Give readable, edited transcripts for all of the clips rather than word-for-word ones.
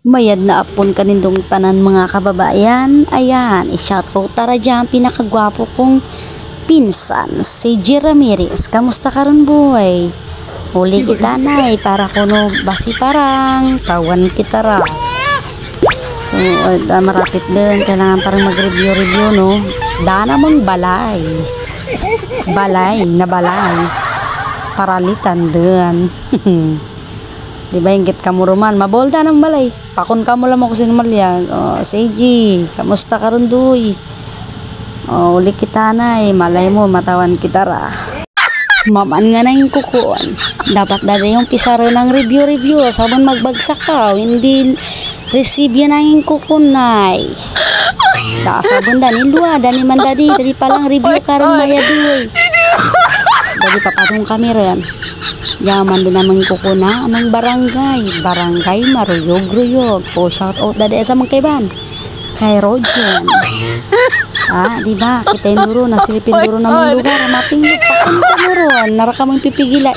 Mayad na apon kanindong tanan mga kababayan. Ayan, i-shout out tara dyan pinakagwapo kong pinsan, si G. Ramirez. Kamusta karon boy? Huli kita na para kuno basi parang tawan kita ra. So, marapit din. Kailangan parang mag-review no. Dana mong balay. Balay na balay. Paralitan din. Diba yung git kamuruman, mabolda ng balay. Pakon ka mo lang ako sinumalyan. O, Seiji, kamusta ka ron duy? O, uli kita na malay mo, matawan kita ra. Maman nga na yung kukuan. Dapat dada yung pisaro ng review. Sabon magbagsak ka, hindi receive yan ang yung kukunay. Sabon dani luwa, dani man dadi palang review ka ron maya duy. Dadi papatong kami rin. Yaman din naman kukuna amang barangay Maruyog. O shout out dada sa mga kaiban kay Roger. Diba kita yung duro nasilipin duro na mong lugar mapinglip pakon ka mo ron nara ka mong pipigila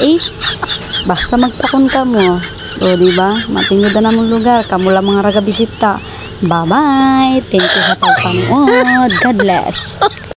basta magpakon ka mo. O diba mapinglip na mong lugar kamo lang mga raga bisita. Bye bye, thank you sa pagpanood, God bless.